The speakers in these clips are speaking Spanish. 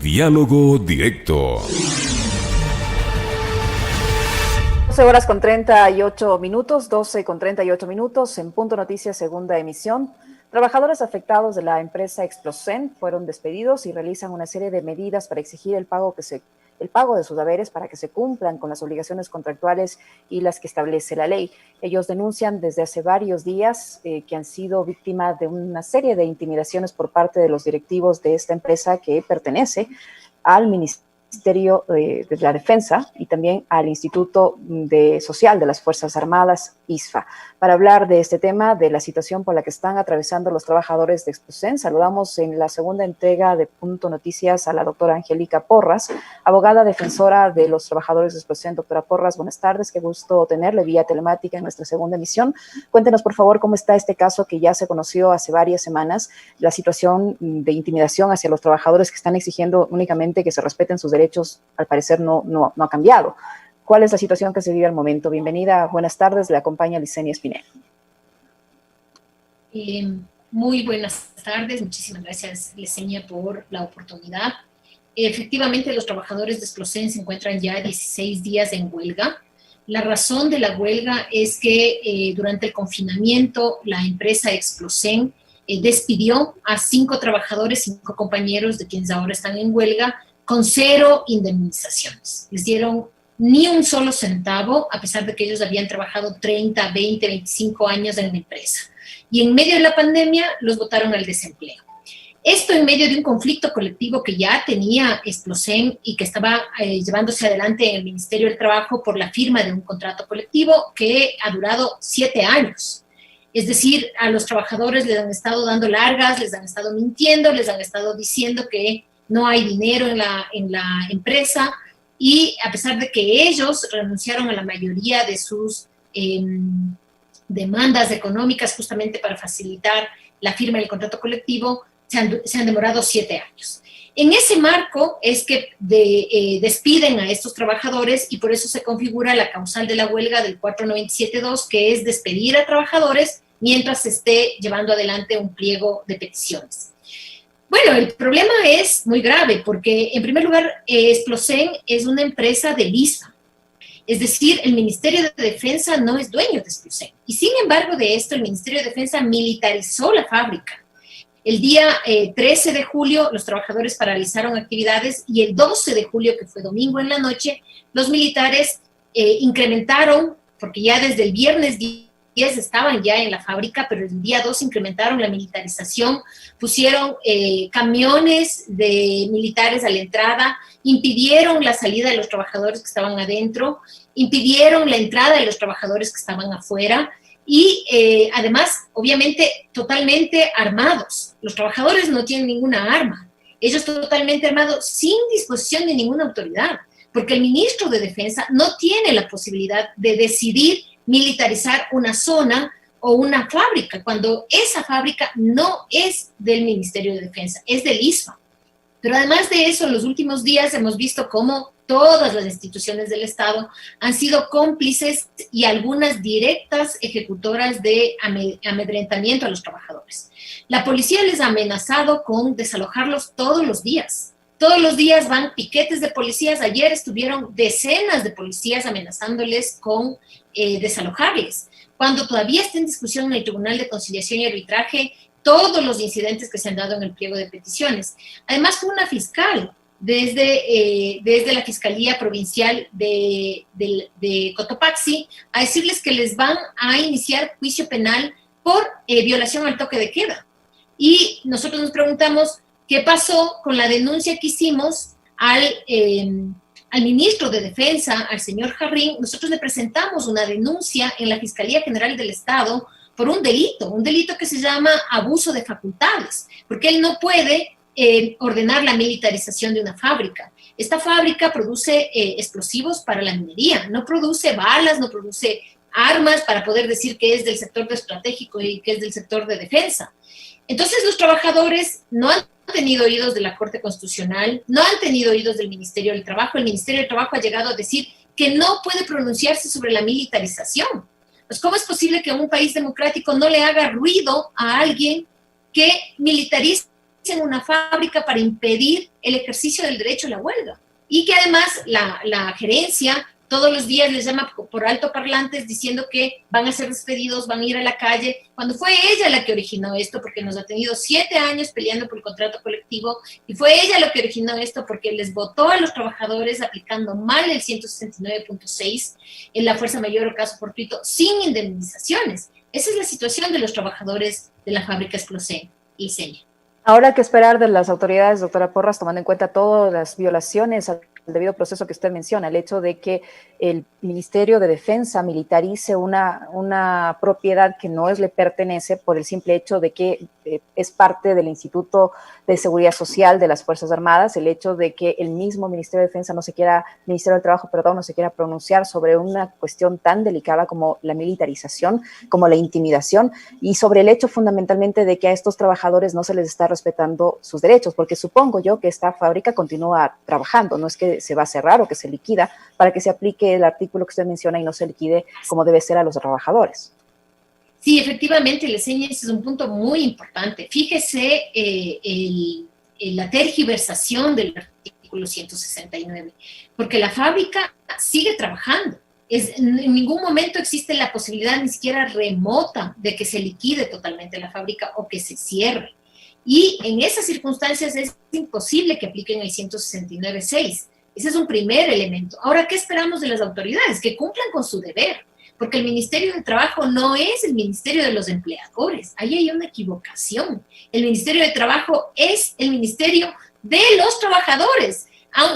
Diálogo directo. 12 horas con 38 minutos, 12 con 38 minutos, en Punto Noticias, segunda emisión. Trabajadores afectados de la empresa Explosen fueron despedidos y realizan una serie de medidas para exigir el pago de sus haberes para que se cumplan con las obligaciones contractuales y las que establece la ley. Ellos denuncian desde hace varios días que han sido víctimas de una serie de intimidaciones por parte de los directivos de esta empresa que pertenece al Ministerio de la Defensa y también al Instituto Social de las Fuerzas Armadas, ISFA. Para hablar de este tema, de la situación por la que están atravesando los trabajadores de Explosen, saludamos en la segunda entrega de Punto Noticias a la doctora Angélica Porras, abogada defensora de los trabajadores de Explosen. Doctora Porras, buenas tardes, qué gusto tenerle vía telemática en nuestra segunda emisión. Cuéntenos, por favor, cómo está este caso que ya se conoció hace varias semanas, la situación de intimidación hacia los trabajadores que están exigiendo únicamente que se respeten sus derechos. Al parecer no ha cambiado. ¿Cuál es la situación que se vive al momento? Bienvenida, buenas tardes, le acompaña Licenia Espinel. Muy buenas tardes, muchísimas gracias, Licenia, por la oportunidad. Efectivamente, los trabajadores de Explosen se encuentran ya 16 días en huelga. La razón de la huelga es que durante el confinamiento la empresa Explosen despidió a 5 trabajadores, 5 compañeros de quienes ahora están en huelga, con 0 indemnizaciones. Les dieron ni un solo centavo, a pesar de que ellos habían trabajado 30, 20, 25 años en la empresa. Y en medio de la pandemia los botaron al desempleo. Esto en medio de un conflicto colectivo que ya tenía Explosen y que estaba llevándose adelante en el Ministerio del Trabajo por la firma de un contrato colectivo que ha durado 7 años. Es decir, a los trabajadores les han estado dando largas, les han estado mintiendo, les han estado diciendo que no hay dinero en la empresa, y a pesar de que ellos renunciaron a la mayoría de sus demandas económicas justamente para facilitar la firma del contrato colectivo, se han demorado 7 años. En ese marco es que despiden a estos trabajadores y por eso se configura la causal de la huelga del 497.2, que es despedir a trabajadores mientras se esté llevando adelante un pliego de peticiones. Bueno, el problema es muy grave porque, en primer lugar, Explosen es una empresa del ISFA. Es decir, el Ministerio de Defensa no es dueño de Explosen. Y sin embargo de esto, el Ministerio de Defensa militarizó la fábrica. El día 13 de julio los trabajadores paralizaron actividades y el 12 de julio, que fue domingo en la noche, los militares incrementaron, porque ya desde el viernes 10 estaban ya en la fábrica, pero el día 2 incrementaron la militarización, pusieron camiones de militares a la entrada, impidieron la salida de los trabajadores que estaban adentro, impidieron la entrada de los trabajadores que estaban afuera y además, obviamente, totalmente armados. Los trabajadores no tienen ninguna arma, ellos totalmente armados, sin disposición de ninguna autoridad, porque el ministro de Defensa no tiene la posibilidad de decidir militarizar una zona o una fábrica, cuando esa fábrica no es del Ministerio de Defensa, es del ISFA. Pero además de eso, en los últimos días hemos visto cómo todas las instituciones del Estado han sido cómplices y algunas directas ejecutoras de amedrentamiento a los trabajadores. La policía les ha amenazado con desalojarlos todos los días. Todos los días van piquetes de policías. Ayer estuvieron decenas de policías amenazándoles con desalojarles. Cuando todavía está en discusión en el Tribunal de Conciliación y Arbitraje todos los incidentes que se han dado en el pliego de peticiones. Además, fue una fiscal desde la Fiscalía Provincial de Cotopaxi a decirles que les van a iniciar juicio penal por violación al toque de queda. Y nosotros nos preguntamos, ¿qué pasó con la denuncia que hicimos al ministro de Defensa, al señor Jarrín? Nosotros le presentamos una denuncia en la Fiscalía General del Estado por un delito que se llama abuso de facultades, porque él no puede ordenar la militarización de una fábrica. Esta fábrica produce explosivos para la minería, no produce balas, no produce armas para poder decir que es del sector estratégico y que es del sector de defensa. Entonces los trabajadores no han tenido oídos de la Corte Constitucional, no han tenido oídos del Ministerio del Trabajo. El Ministerio del Trabajo ha llegado a decir que no puede pronunciarse sobre la militarización. Pues, ¿cómo es posible que un país democrático no le haga ruido a alguien que militariza utilicen una fábrica para impedir el ejercicio del derecho a la huelga. Y que además la gerencia todos los días les llama por altoparlantes diciendo que van a ser despedidos, van a ir a la calle, cuando fue ella la que originó esto, porque nos ha tenido 7 años peleando por el contrato colectivo, y fue ella la que originó esto porque les votó a los trabajadores aplicando mal el 169.6 en la fuerza mayor o caso fortuito, sin indemnizaciones. Esa es la situación de los trabajadores de la fábrica Explosen, Liceña. Ahora, ¿qué esperar de las autoridades, doctora Porras, tomando en cuenta todas las violaciones al debido proceso que usted menciona, el hecho de que el Ministerio de Defensa militarice una propiedad que no le pertenece por el simple hecho de que es parte del Instituto de Seguridad Social de las Fuerzas Armadas, el hecho de que el mismo Ministerio de Defensa Ministerio del Trabajo, no se quiera pronunciar sobre una cuestión tan delicada como la militarización, como la intimidación, y sobre el hecho fundamentalmente de que a estos trabajadores no se les está respetando sus derechos, porque supongo yo que esta fábrica continúa trabajando, no es que se va a cerrar o que se liquida, para que se aplique el artículo que usted menciona y no se liquide como debe ser a los trabajadores. Sí, efectivamente, Liceña, ese es un punto muy importante. Fíjese la tergiversación del artículo 169, porque la fábrica sigue trabajando. En ningún momento existe la posibilidad ni siquiera remota de que se liquide totalmente la fábrica o que se cierre. Y en esas circunstancias es imposible que apliquen el 169.6. Ese es un primer elemento. Ahora, ¿qué esperamos de las autoridades? Que cumplan con su deber, porque el Ministerio de Trabajo no es el Ministerio de los Empleadores. Ahí hay una equivocación. El Ministerio de Trabajo es el Ministerio de los Trabajadores.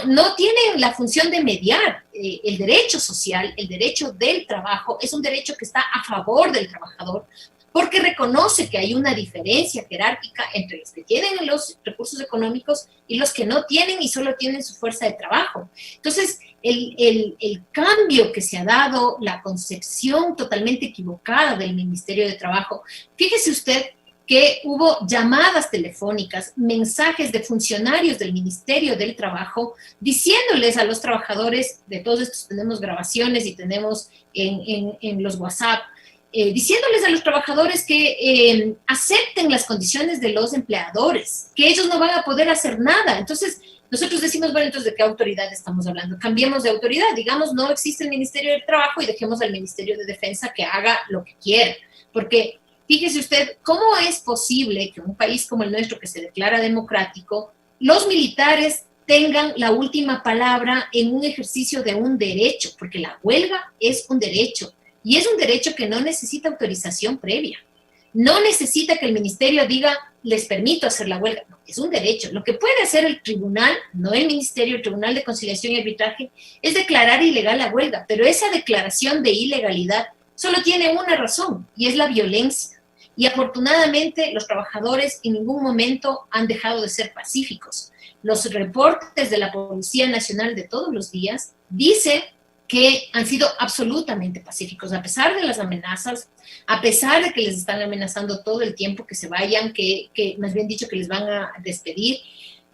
No tienen la función de mediar. El derecho social, el derecho del trabajo, es un derecho que está a favor del trabajador, porque reconoce que hay una diferencia jerárquica entre los que tienen los recursos económicos y los que no tienen y solo tienen su fuerza de trabajo. Entonces, el cambio que se ha dado, la concepción totalmente equivocada del Ministerio de Trabajo, fíjese usted que hubo llamadas telefónicas, mensajes de funcionarios del Ministerio del Trabajo diciéndoles a los trabajadores, de todos estos tenemos grabaciones y tenemos en los WhatsApp, diciéndoles a los trabajadores que acepten las condiciones de los empleadores, que ellos no van a poder hacer nada. Entonces, nosotros decimos, bueno, entonces, ¿de qué autoridad estamos hablando? Cambiemos de autoridad, digamos, no existe el Ministerio del Trabajo y dejemos al Ministerio de Defensa que haga lo que quiera. Porque, fíjese usted, ¿cómo es posible que un país como el nuestro, que se declara democrático, los militares tengan la última palabra en un ejercicio de un derecho? Porque la huelga es un derecho. Y es un derecho que no necesita autorización previa. No necesita que el ministerio diga, les permito hacer la huelga. No, es un derecho. Lo que puede hacer el tribunal, no el ministerio, el Tribunal de Conciliación y Arbitraje, es declarar ilegal la huelga. Pero esa declaración de ilegalidad solo tiene una razón, y es la violencia. Y afortunadamente los trabajadores en ningún momento han dejado de ser pacíficos. Los reportes de la Policía Nacional de todos los días dicen que han sido absolutamente pacíficos, a pesar de las amenazas, a pesar de que les están amenazando todo el tiempo que se vayan, que más bien dicho que les van a despedir.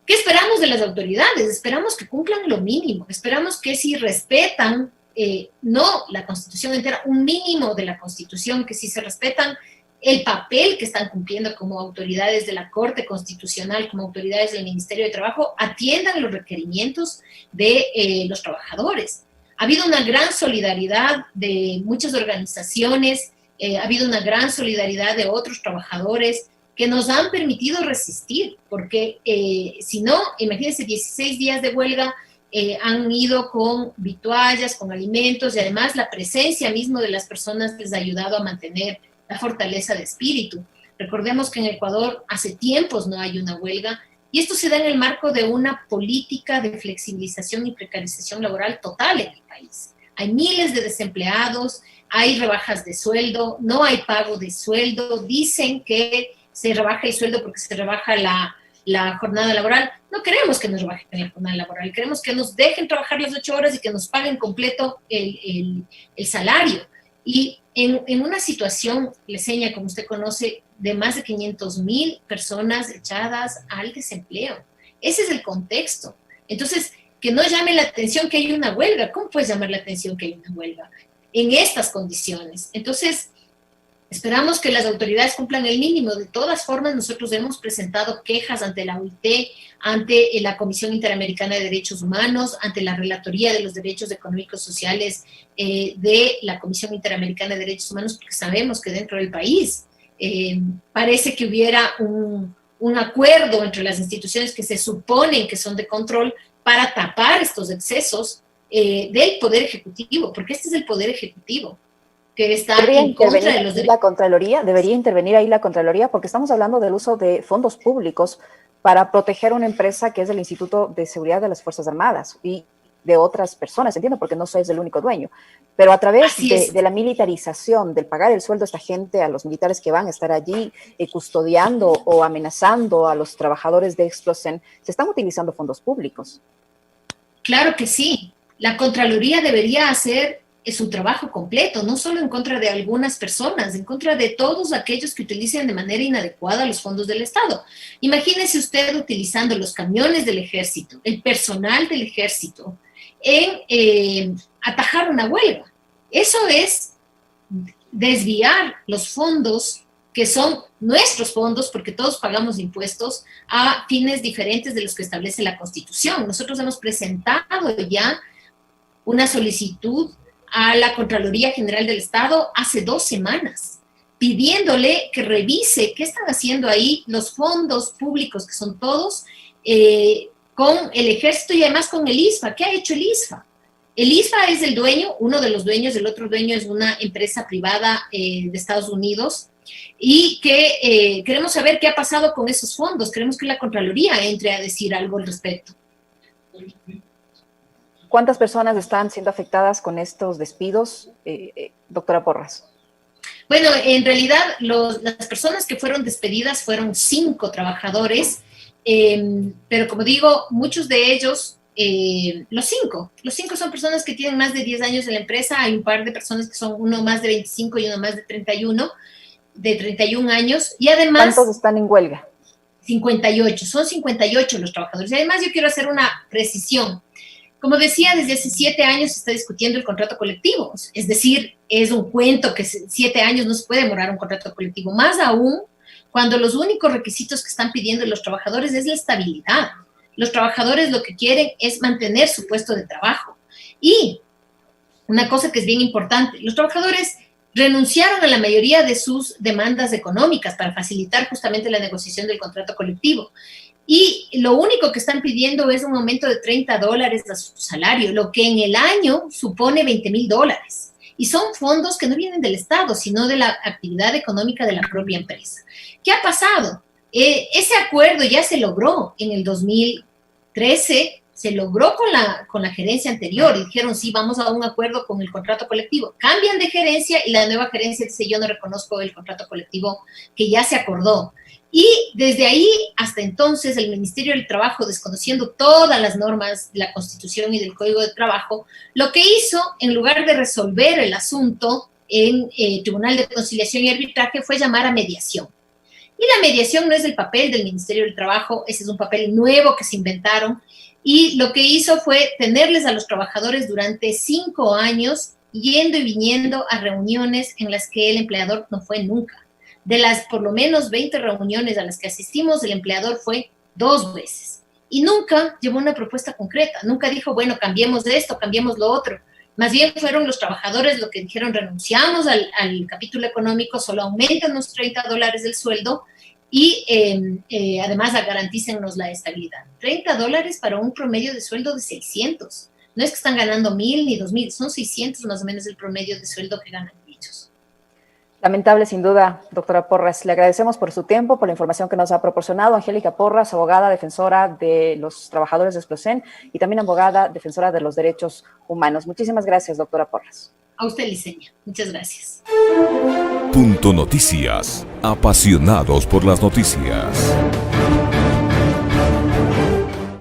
¿Qué esperamos de las autoridades? Esperamos que cumplan lo mínimo, esperamos que si respetan, no la Constitución entera, un mínimo de la Constitución, que si se respetan el papel que están cumpliendo como autoridades de la Corte Constitucional, como autoridades del Ministerio de Trabajo, atiendan los requerimientos de los trabajadores. Ha habido una gran solidaridad de muchas organizaciones, ha habido una gran solidaridad de otros trabajadores que nos han permitido resistir, porque si no, imagínense, 16 días de huelga, han ido con vituallas, con alimentos, y además la presencia mismo de las personas les ha ayudado a mantener la fortaleza de espíritu. Recordemos que en Ecuador hace tiempos no hay una huelga, y esto se da en el marco de una política de flexibilización y precarización laboral total en el país. Hay miles de desempleados, hay rebajas de sueldo, no hay pago de sueldo, dicen que se rebaja el sueldo porque se rebaja la jornada laboral. No queremos que nos rebajen la jornada laboral, queremos que nos dejen trabajar las 8 horas y que nos paguen completo el salario. Y en una situación, Liceña, como usted conoce, de más de 500,000 personas echadas al desempleo. Ese es el contexto. Entonces, que no llame la atención que hay una huelga. ¿Cómo puedes llamar la atención que hay una huelga en estas condiciones? Entonces, Esperamos que las autoridades cumplan el mínimo. De todas formas, nosotros hemos presentado quejas ante la OIT, ante la Comisión Interamericana de Derechos Humanos, ante la Relatoría de los Derechos Económicos Sociales de la Comisión Interamericana de Derechos Humanos, porque sabemos que dentro del país parece que hubiera un acuerdo entre las instituciones que se suponen que son de control para tapar estos excesos del Poder Ejecutivo, porque este es el Poder Ejecutivo que está en contra de los derechos. La Contraloría, debería intervenir ahí la Contraloría, porque estamos hablando del uso de fondos públicos para proteger una empresa que es el Instituto de Seguridad de las Fuerzas Armadas y de otras personas, entiendo, porque no soy el único dueño, pero a través de la militarización, del pagar el sueldo a esta gente, a los militares que van a estar allí custodiando o amenazando a los trabajadores de Explosen, se están utilizando fondos públicos. Claro que sí. La Contraloría debería hacer su trabajo completo, no solo en contra de algunas personas, en contra de todos aquellos que utilicen de manera inadecuada los fondos del Estado. Imagínese usted utilizando los camiones del ejército, el personal del ejército, en atajar una huelga. Eso es desviar los fondos, que son nuestros fondos, porque todos pagamos impuestos, a fines diferentes de los que establece la Constitución. Nosotros hemos presentado ya una solicitud a la Contraloría General del Estado hace 2 semanas, pidiéndole que revise qué están haciendo ahí los fondos públicos, que son todos, con el ejército y además con el ISFA. ¿Qué ha hecho el ISFA? El ISFA es el dueño, uno de los dueños, el otro dueño es una empresa privada de Estados Unidos, y que queremos saber qué ha pasado con esos fondos. Queremos que la Contraloría entre a decir algo al respecto. ¿Cuántas personas están siendo afectadas con estos despidos, doctora Porras? Bueno, en realidad las personas que fueron despedidas fueron 5 trabajadores, pero como digo, muchos de ellos, los cinco son personas que tienen más de 10 años en la empresa. Hay un par de personas que son uno más de 25 y uno más de 31 años, y además... ¿Cuántos están en huelga? 58, son 58 los trabajadores. Y además yo quiero hacer una precisión. Como decía, desde hace 7 años se está discutiendo el contrato colectivo. Es decir, es un cuento que 7 años no se puede demorar un contrato colectivo. Más aún cuando los únicos requisitos que están pidiendo los trabajadores es la estabilidad. Los trabajadores lo que quieren es mantener su puesto de trabajo. Y una cosa que es bien importante, los trabajadores renunciaron a la mayoría de sus demandas económicas para facilitar justamente la negociación del contrato colectivo. Y lo único que están pidiendo es un aumento de $30 a su salario, lo que en el año supone $20,000. Y son fondos que no vienen del Estado, sino de la actividad económica de la propia empresa. ¿Qué ha pasado? Ese acuerdo ya se logró en el 2013, se logró con la gerencia anterior, y dijeron, sí, vamos a un acuerdo con el contrato colectivo. Cambian de gerencia y la nueva gerencia dice, yo no reconozco el contrato colectivo que ya se acordó. Y desde ahí hasta entonces el Ministerio del Trabajo, desconociendo todas las normas de la Constitución y del Código de Trabajo, lo que hizo, en lugar de resolver el asunto en Tribunal de Conciliación y Arbitraje, fue llamar a mediación. Y la mediación no es el papel del Ministerio del Trabajo, ese es un papel nuevo que se inventaron, y lo que hizo fue tenerles a los trabajadores durante 5 años yendo y viniendo a reuniones en las que el empleador no fue nunca. De las por lo menos 20 reuniones a las que asistimos, el empleador fue 2 veces. Y nunca llevó una propuesta concreta, nunca dijo, bueno, cambiemos de esto, cambiemos lo otro. Más bien fueron los trabajadores los que dijeron, renunciamos al capítulo económico, solo auméntanos $30 del sueldo y además garantícennos la estabilidad. $30 para un promedio de sueldo de 600. No es que están ganando 1,000 ni 2,000, son 600 más o menos el promedio de sueldo que ganan ellos. Lamentable, sin duda, doctora Porras. Le agradecemos por su tiempo, por la información que nos ha proporcionado. Angélica Porras, abogada, defensora de los trabajadores de Explosen y también abogada, defensora de los derechos humanos. Muchísimas gracias, doctora Porras. A usted, Liceña. Muchas gracias. Punto Noticias. Apasionados por las noticias.